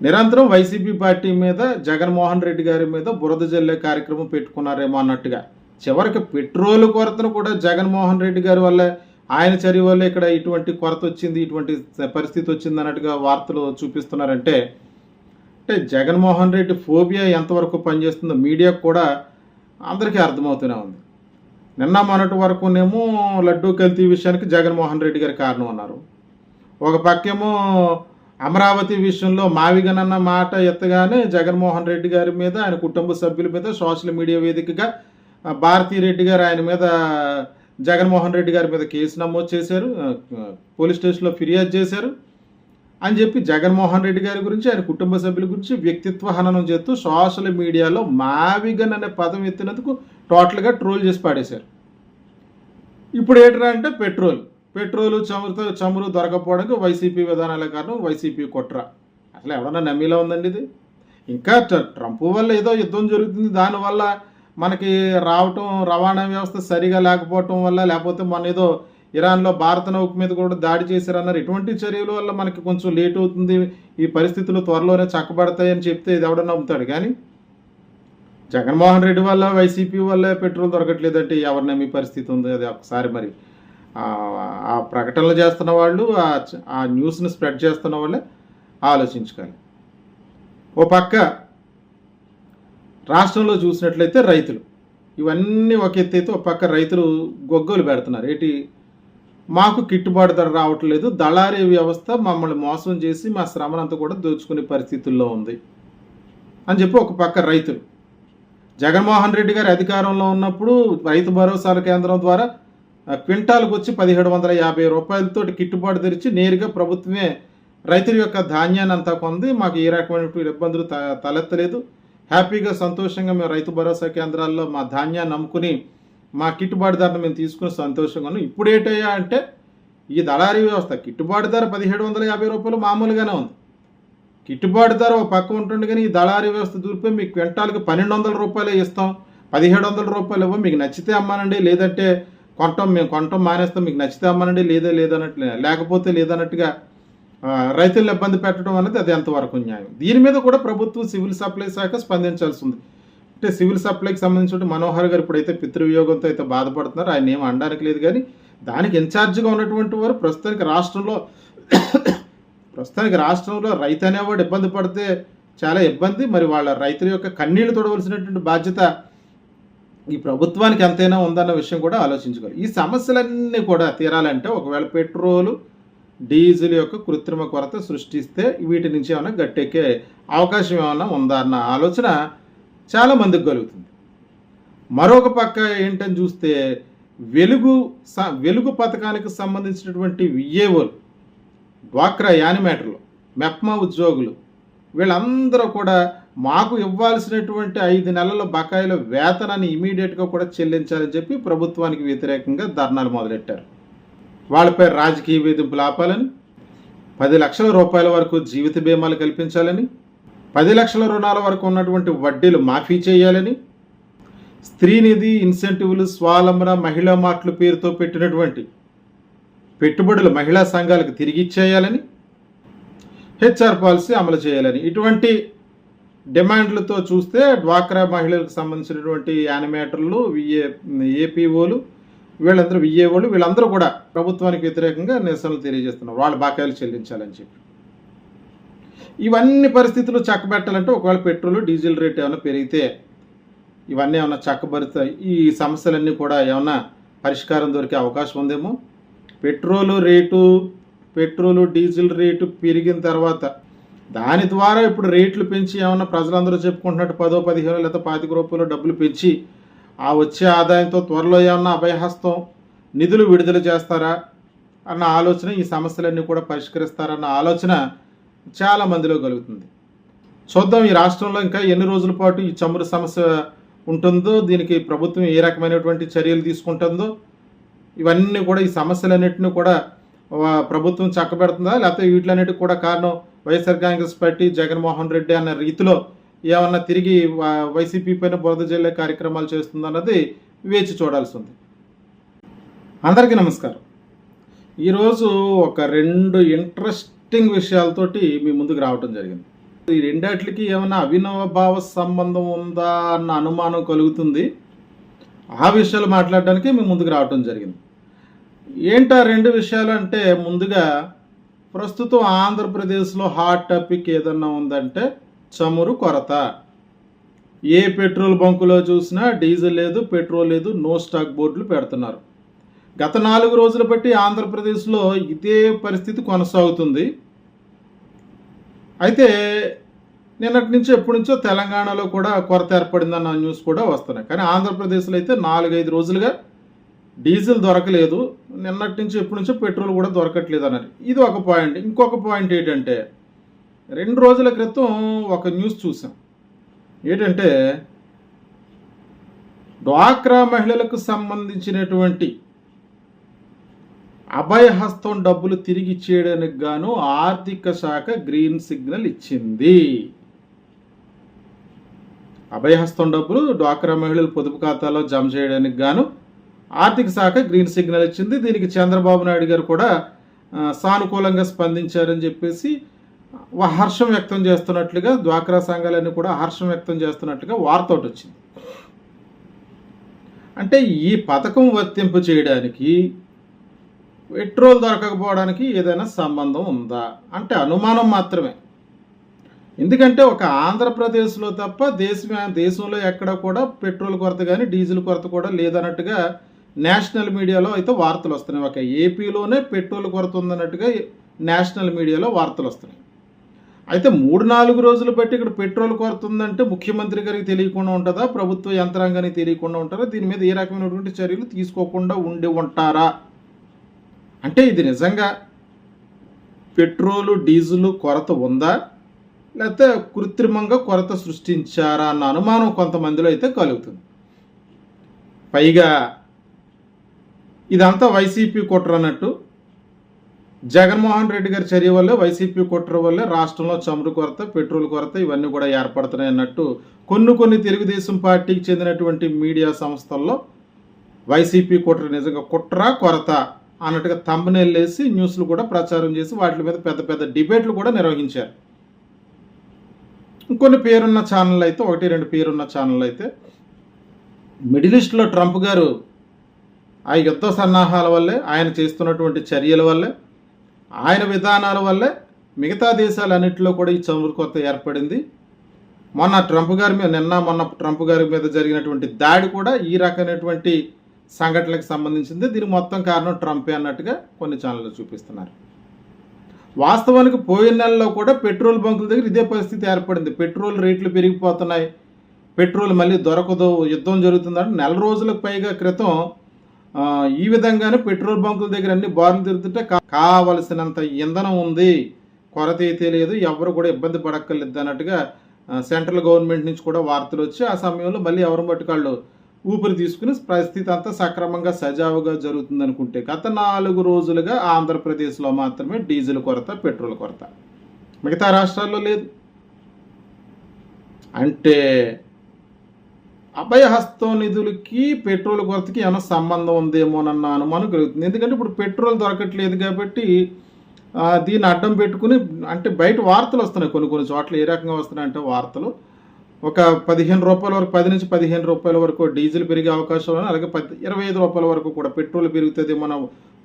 నిరంతరం YCP party మీద, జగన్మోహన్ రెడ్డి గారి మీద బురద జల్లే కార్యక్రమం పెట్టుకున్నారేమో అన్నట్టుగా. చివరికి పెట్రోల్ కొరతను కూడా జగన్మోహన్ రెడ్డి గారి వల్లే, ఆయన చర్య వల్లే ఇక్కడ ఇటువంటి కొరత వచ్చింది, ఇటువంటి పరిస్థితి వచ్చింది అన్నట్టుగా వార్తలు చూపిస్తున్నారంటే, జగన్మోహన్ రెడ్డి ఫోబియా ఎంతవరకు పనిచేస్తుందో మీడియాకు కూడా అందరికీ అర్థమవుతూనే ఉంది. నిన్న మొన్నటి వరకునేమో లడ్డూ కల్తీ విషయానికి జగన్మోహన్ రెడ్డి గారి కారణం అన్నారు. ఒక పక్కేమో అమరావతి విషయంలో మావిగనన్న మాట ఎత్తగానే జగన్మోహన్ రెడ్డి గారి మీద, ఆయన కుటుంబ సభ్యుల మీద సోషల్ మీడియా వేదికగా భారతీ రెడ్డి గారు ఆయన మీద, జగన్మోహన్ రెడ్డి గారి మీద కేసు నమోదు చేశారు, పోలీస్ స్టేషన్లో ఫిర్యాదు చేశారు అని చెప్పి జగన్మోహన్ రెడ్డి గారి గురించి, ఆయన కుటుంబ సభ్యుల గురించి వ్యక్తిత్వ హననం చేస్తూ సోషల్ మీడియాలో మావిగన్ అనే పదం ఎత్తినందుకు టోటల్గా ట్రోల్ చేసి పాడేశారు. ఇప్పుడు ఏంటంటే అంటే పెట్రోలు చమురు దొరకపోవడానికి వైసీపీ విధానాలే కారణం, వైసీపీ కుట్ర. అసలు ఎవడన్నా నమ్మేలా ఉందండి ఇది? ఇంకా ట్రంప్ వల్ల ఏదో యుద్ధం జరుగుతుంది, దానివల్ల మనకి రవాణా వ్యవస్థ సరిగా లేకపోవటం వల్ల, లేకపోతే మన ఏదో ఇరాన్లో భారత నౌక మీద కూడా దాడి చేశారన్నారు. ఇటువంటి చర్యల వల్ల మనకి కొంచెం లేట్ అవుతుంది, ఈ పరిస్థితులు త్వరలోనే చక్కబడతాయని చెప్తే ఇది ఎవడన్నా నమ్ముతాడు. కానీ జగన్మోహన్ రెడ్డి వల్ల, వైసీపీ వల్ల పెట్రోల్ దొరకట్లేదంటే ఎవరు నమ్మే పరిస్థితి ఉంది? అది ఒకసారి మరి ఆ ప్రకటనలు చేస్తున్న వాళ్ళు, ఆ న్యూస్ని స్ప్రెడ్ చేస్తున్న వాళ్ళే ఆలోచించుకోవాలి. ఓ పక్క రాష్ట్రంలో చూసినట్లయితే రైతులు ఇవన్నీ ఒక ఎత్తు అయితే, ఒక పక్క రైతులు గొగ్గోలు పెడుతున్నారు. ఏంటి, మాకు గిట్టుబాటు ధర రావట్లేదు, దళారీ వ్యవస్థ మమ్మల్ని మోసం చేసి మా శ్రమనంతా కూడా దోచుకునే పరిస్థితుల్లో ఉంది అని చెప్పి ఒక పక్క రైతులు. జగన్మోహన్ రెడ్డి గారి అధికారంలో ఉన్నప్పుడు రైతు భరోసాల కేంద్రం ద్వారా క్వింటాలకు వచ్చి 1750 రూపాయలతో గిట్టుబాటు తెరిచి నేరుగా ప్రభుత్వమే రైతుల యొక్క ధాన్యాన్ని అంతా కొంది. మాకు ఏ రకమైనటువంటి ఇబ్బందులు తలెత్తలేదు, హ్యాపీగా సంతోషంగా మేము రైతు భరోసా కేంద్రాల్లో మా ధాన్యాన్ని నమ్ముకుని మా గిట్టుబాటు ధరను మేము తీసుకుని సంతోషంగా ఉన్నాం. ఇప్పుడు ఏంటయ్యా అంటే, ఈ దళారీ వ్యవస్థ గిట్టుబాటు ధర 1750 రూపాయలు మామూలుగానే ఉంది. గిట్టుబాటు ధర ఒక పక్క ఉంటుంది, కానీ ఈ దళారీ వ్యవస్థ దూరిపోయి మీకు క్వింటాల్కి 1200 రూపాయలే ఇస్తాం, 1700 రూపాయలు ఇవ్వం, మీకు నచ్చితే అమ్మానండి, లేదంటే మేము కొంటాం మానేస్తాం, మీకు నచ్చితే అమ్మానండి, లేదన్నట్లు, లేకపోతే లేదన్నట్టుగా రైతులను ఇబ్బంది పెట్టడం అనేది అది ఎంతవరకు న్యాయం? దీని మీద కూడా ప్రభుత్వం సివిల్ సప్లై శాఖ స్పందించాల్సి ఉంది. అంటే సివిల్ సప్లైకి సంబంధించిన మనోహర్ గారు ఇప్పుడైతే పితృవియోగంతో అయితే బాధపడుతున్నారు, ఆయన ఏం అనడానికి లేదు. కానీ దానికి ఇన్ఛార్జిగా ఉన్నటువంటి వారు ప్రస్తుతానికి రాష్ట్రంలో రైతు అనేవాడు ఇబ్బంది పడితే చాలా ఇబ్బంది. మరి వాళ్ళ రైతుల యొక్క కన్నీళ్లు తొడవలసినటువంటి బాధ్యత ఈ ప్రభుత్వానికి ఎంతైనా ఉందన్న విషయం కూడా ఆలోచించుకోవాలి. ఈ సమస్యలన్నీ కూడా తీరాలంటే ఒకవేళ పెట్రోలు, డీజిల్ యొక్క కృత్రిమ కొరత సృష్టిస్తే వీటి నుంచి ఏమైనా గట్టెక్కే అవకాశం ఏమైనా ఉందా అన్న ఆలోచన చాలా మందికి కలుగుతుంది. మరొక పక్క ఏంటని చూస్తే వెలుగు పథకానికి సంబంధించినటువంటి విఏఓలు, డ్వాక్రా యానిమేటర్లు, మెప్మా ఉద్యోగులు వీళ్ళందరూ కూడా మాకు ఇవ్వాల్సినటువంటి 5 నెలల బకాయిల వేతనాన్ని ఇమీడియట్గా కూడా చెల్లించాలని చెప్పి ప్రభుత్వానికి వ్యతిరేకంగా ధర్నాలు మొదలెట్టారు. వాళ్ళపై రాజకీయ వేధింపులు ఆపాలని, 10 లక్షల రూపాయల వరకు జీవిత బీమాలు కల్పించాలని, 10 లక్షల రుణాల వరకు ఉన్నటువంటి వడ్డీలు మాఫీ చేయాలని, స్త్రీనిధి, ఇన్సెంటివ్లు, స్వావలంబన, మహిళా మార్ట్ల పేరుతో పెట్టినటువంటి పెట్టుబడులు మహిళా సంఘాలకు తిరిగి ఇచ్చేయాలని, హెచ్ఆర్ పాలసీ అమలు చేయాలని, ఇటువంటి డిమాండ్లతో చూస్తే డ్వాక్రా మహిళలకు సంబంధించినటువంటి యానిమేటర్లు, ఏపీఓలు, వీళ్ళందరూ కూడా ప్రభుత్వానికి వ్యతిరేకంగా నిరసనలు తెలియజేస్తున్నారు, వాళ్ళ బకాయిలు చెల్లించాలని చెప్పి. ఇవన్నీ పరిస్థితులు చక్కబెట్టాలంటే ఒకవేళ పెట్రోల్, డీజిల్ రేట్ ఏమైనా పెరిగితే ఇవన్నీ ఏమైనా చక్కబరుతాయి, ఈ సమస్యలన్నీ కూడా ఏమైనా పరిష్కారం దొరికే అవకాశం ఉందేమో. పెట్రోలు, డీజిల్ రేటు పెరిగిన తర్వాత దాని ద్వారా ఇప్పుడు రేట్లు పెంచి ఏమన్నా ప్రజలందరూ చెప్పుకుంటున్నట్టు 10, 15 లేదా 25 రూపాయలు డబ్బులు పెంచి ఆ వచ్చే ఆదాయంతో త్వరలో ఏమన్నా అభయహస్తం నిధులు విడుదల చేస్తారా అన్న ఆలోచన, ఈ సమస్యలన్నీ కూడా పరిష్కరిస్తారన్న ఆలోచన చాలా మందిలో కలుగుతుంది. చూద్దాం ఈ రాష్ట్రంలో ఇంకా ఎన్ని రోజుల పాటు ఈ చమురు సమస్య ఉంటుందో, దీనికి ప్రభుత్వం ఏ రకమైనటువంటి చర్యలు తీసుకుంటుందో, ఇవన్నీ కూడా ఈ సమస్యలన్నింటినీ కూడా ప్రభుత్వం చక్కబెడుతుందా, లేకపోతే వీటిలన్నిటికి కూడా కారణం వైఎస్ఆర్ కాంగ్రెస్ పార్టీ, జగన్మోహన్ రెడ్డి అన్న రీతిలో ఏమన్నా తిరిగి వైసీపీ పైన బురద జల్లే కార్యక్రమాలు చేస్తుందన్నది వేచి చూడాల్సి ఉంది. అందరికీ నమస్కారం. ఈరోజు ఒక 2 ఇంట్రెస్టింగ్ విషయాలతోటి మీ ముందుకు రావటం జరిగింది. ఈ రెండాట్లకి ఏమైనా అవినవభావ సంబంధం ఉందా అన్న అనుమానం కలుగుతుంది. ఆ విషయాలు మాట్లాడడానికి మేము ముందుకు రావటం జరిగింది. ఏంటా రెండు విషయాలు అంటే, ముందుగా ప్రస్తుతం ఆంధ్రప్రదేశ్లో హాట్ టాపిక్ ఏదన్నా ఉందంటే చమురు కొరత. ఏ పెట్రోల్ బంకులో చూసినా డీజిల్ లేదు, పెట్రోల్ లేదు, నో స్టాక్ బోర్డులు పెడుతున్నారు. గత 4 రోజులు బట్టి ఆంధ్రప్రదేశ్లో ఇదే పరిస్థితి కొనసాగుతుంది. అయితే నిన్నటి నుంచి ఎప్పటి నుంచో తెలంగాణలో కూడా కొరత ఏర్పడిందన్న న్యూస్ కూడా వస్తున్నాయి. కానీ ఆంధ్రప్రదేశ్లో అయితే 4-5 రోజులుగా డీజిల్ దొరకలేదు. నిన్నటి నుంచి ఎప్పటి నుంచో పెట్రోల్ కూడా దొరకట్లేదు అన్నారు. ఇది ఒక పాయింట్. ఇంకొక పాయింట్ ఏంటంటే, 2 రోజుల క్రితం ఒక న్యూస్ చూసాం. ఏంటంటే, డ్వాక్రా మహిళలకు సంబంధించినటువంటి అభయహస్తం డబ్బులు తిరిగి ఇచ్చేయడానికి గాను ఆర్థిక శాఖ గ్రీన్ సిగ్నల్ ఇచ్చింది. అభయహస్తం డబ్బులు డ్వాక్రా మహిళలు పొదుపు ఖాతాలో జమ చేయడానికి గాను ఆర్థిక శాఖ గ్రీన్ సిగ్నల్ ఇచ్చింది. దీనికి చంద్రబాబు నాయుడు గారు కూడా సానుకూలంగా స్పందించారని చెప్పేసి హర్షం వ్యక్తం చేస్తున్నట్లుగా, డ్వాక్రా సంఘాలన్నీ కూడా హర్షం వ్యక్తం చేస్తున్నట్లుగా వార్త ఒకటి వచ్చింది. అంటే ఈ పథకం వర్తింపు చేయడానికి పెట్రోల్ దొరకకపోవడానికి ఏదైనా సంబంధం ఉందా అంటే అనుమానం మాత్రమే. ఎందుకంటే ఒక ఆంధ్రప్రదేశ్లో తప్ప దేశంలో ఎక్కడ కూడా పెట్రోల్ కొరత కానీ డీజిల్ కొరత కూడా లేదన్నట్టుగా నేషనల్ మీడియాలో అయితే వార్తలు వస్తున్నాయి. ఒక ఏపీలోనే పెట్రోల్ కొరత ఉందన్నట్టుగా నేషనల్ మీడియాలో వార్తలు వస్తున్నాయి. అయితే 3-4 రోజులు బట్టి ఇక్కడ పెట్రోల్ కొరత ఉందంటే ముఖ్యమంత్రి గారికి తెలియకుండా ఉంటుందా, ప్రభుత్వ యంత్రాంగానికి తెలియకుండా ఉంటారా, దీని మీద ఏ రకమైనటువంటి చర్యలు తీసుకోకుండా ఉండి ఉంటారా అంటే, ఇది నిజంగా పెట్రోలు డీజిల్ కొరత ఉందా, లేకపోతే కృత్రిమంగా కొరత సృష్టించారా అన్న అనుమానం కొంతమందిలో అయితే కలుగుతుంది. పైగా ఇదంతా వైసీపీ కుట్ర అన్నట్టు, జగన్మోహన్ రెడ్డి గారి చర్య వల్లే, వైసీపీ కుట్ర వల్లే రాష్ట్రంలో చమురు కొరత, పెట్రోల్ కొరత ఇవన్నీ కూడా ఏర్పడుతున్నాయి అన్నట్టు కొన్ని తెలుగుదేశం పార్టీకి చెందినటువంటి మీడియా సంస్థల్లో వైసీపీ కుట్ర నిజంగా కుట్ర కొరత అన్నట్టుగా థంబ్నెయిల్ వేసి న్యూస్లు కూడా ప్రచారం చేసి వాటి మీద పెద్ద డిబేట్లు కూడా నిర్వహించారు. ఇంకొన్ని పేరున్న ఛానళ్ళు అయితే, 1-2 పేరున్న ఛానళ్ళు అయితే, మిడిల్ ఈస్ట్లో ట్రంప్ గారు ఆ యుద్ధ సన్నాహాల వల్లే, ఆయన చేస్తున్నటువంటి చర్యల వల్లే, ఆయన విధానాల వల్లే మిగతా దేశాలన్నింటిలో కూడా ఈ చమురు కొరత ఏర్పడింది. మొన్న ట్రంప్ గారి మీద జరిగినటువంటి దాడి కూడా ఈ రకమైనటువంటి సంఘటనలకు సంబంధించింది. దీనికి మొత్తం కారణం ట్రంపే అన్నట్టుగా కొన్ని ఛానళ్ళు చూపిస్తున్నారు. వాస్తవానికి పోయిన నెలలో కూడా పెట్రోల్ బంకుల దగ్గర ఇదే పరిస్థితి ఏర్పడింది. పెట్రోల్ రేట్లు పెరిగిపోతున్నాయి, పెట్రోల్ మళ్ళీ దొరకదు, యుద్ధం జరుగుతుందంటే 4 రోజులకు పైగా క్రితం ఈ విధంగానే పెట్రోల్ బంకుల దగ్గర అన్ని బార్లు తిరుగుతుంటే కావలసినంత ఇంధనం ఉంది, కొరత అయితే లేదు, ఎవరు కూడా ఇబ్బంది పడక్కర్లేదు అన్నట్టుగా సెంట్రల్ గవర్నమెంట్ నుంచి కూడా వార్తలు వచ్చి ఆ సమయంలో మళ్ళీ ఎవరి మట్టుకాళ్ళు ఊపిరి తీసుకుని పరిస్థితి అంతా సక్రమంగా సజావుగా జరుగుతుంది అనుకుంటే, గత 4 రోజులుగా ఆంధ్రప్రదేశ్లో మాత్రమే డీజిల్ కొరత, పెట్రోల్ కొరత, మిగతా రాష్ట్రాల్లో లేదు. అంటే అభయహస్తం నిధులకి పెట్రోల్ కొరతకి ఏమైనా సంబంధం ఉందేమోనన్న అనుమానం కలుగుతుంది. ఎందుకంటే ఇప్పుడు పెట్రోల్ దొరకట్లేదు కాబట్టి దీన్ని అడ్డం పెట్టుకుని, అంటే బయట వార్తలు వస్తున్నాయి కొన్ని చోట్ల. ఏ రకంగా వస్తున్నాయంటే వార్తలు, ఒక 15 రూపాయల వరకు, 10 నుంచి 15 రూపాయల వరకు డీజిల్ పెరిగే అవకాశం ఉన్నాయి. అలాగే 25 రూపాయల వరకు కూడా పెట్రోల్ పెరుగుతుంది. మన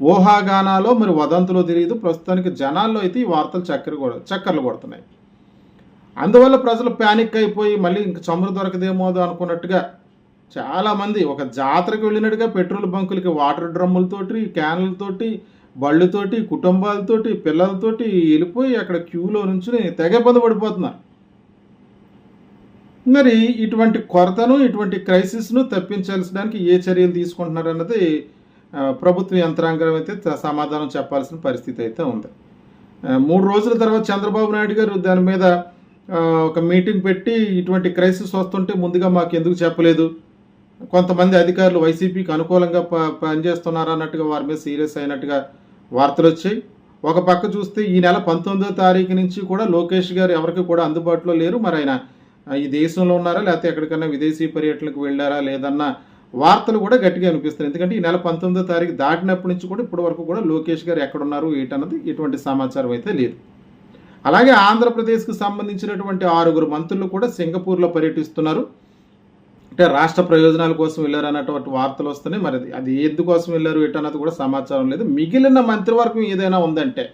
ఊహాగానాలో మరి వదంతులో తెలియదు. ప్రస్తుతానికి జనాల్లో అయితే ఈ వార్తలు చక్కర్లు కొడుతున్నాయి. అందువల్ల ప్రజలు ప్యానిక్ అయిపోయి మళ్ళీ ఇంక చమురు దొరకదేమో అనుకున్నట్టుగా చాలామంది ఒక జాతరకు వెళ్ళినట్టుగా పెట్రోల్ బంకులకి వాటర్ డ్రమ్ములతోటి, క్యాన్లతోటి, బళ్ళతోటి, కుటుంబాలతోటి, పిల్లలతోటి వెళ్ళిపోయి అక్కడ క్యూలో నుంచి తెగ ఇబ్బంది పడిపోతున్నారు. మరి ఇటువంటి కొరతను, ఇటువంటి క్రైసిస్ను తప్పించాల్సడానికి ఏ చర్యలు తీసుకుంటున్నారు అన్నది ప్రభుత్వ యంత్రాంగం అయితే సమాధానం చెప్పాల్సిన పరిస్థితి అయితే ఉంది. 3 రోజుల తర్వాత చంద్రబాబు నాయుడు గారు దాని మీద ఒక మీటింగ్ పెట్టి ఇటువంటి క్రైసిస్ వస్తుంటే ముందుగా మాకు ఎందుకు చెప్పలేదు, కొంతమంది అధికారులు వైసీపీకి అనుకూలంగా పనిచేస్తున్నారు అన్నట్టుగా వారి మీద సీరియస్ అయినట్టుగా వార్తలు వచ్చాయి. ఒక పక్క చూస్తే ఈ నెల 19వ తారీఖు నుంచి కూడా లోకేష్ గారు ఎవరికి కూడా అందుబాటులో లేరు. మరి ఆయన ఈ దేశంలో ఉన్నారా, లేకపోతే ఎక్కడికన్నా విదేశీ పర్యటనకు వెళ్ళారా లేదన్న వార్తలు కూడా గట్టిగా అనిపిస్తున్నాయి. ఎందుకంటే ఈ నెల 19వ తారీఖు దాటినప్పటి నుంచి కూడా ఇప్పటి వరకు కూడా లోకేష్ గారు ఎక్కడున్నారు ఏంటన్నది ఎటువంటి సమాచారం అయితే లేదు. అలాగే ఆంధ్రప్రదేశ్కు సంబంధించినటువంటి 6 మంత్రులు కూడా సింగపూర్లో పర్యటిస్తున్నారు. అంటే రాష్ట్ర ప్రయోజనాల కోసం వెళ్ళారు అన్నటువంటి వార్తలు వస్తున్నాయి. మరి అది ఎందుకోసం వెళ్ళారు ఏంటన్నది కూడా సమాచారం లేదు. మిగిలిన మంత్రివర్గం ఏదైనా ఉందంటే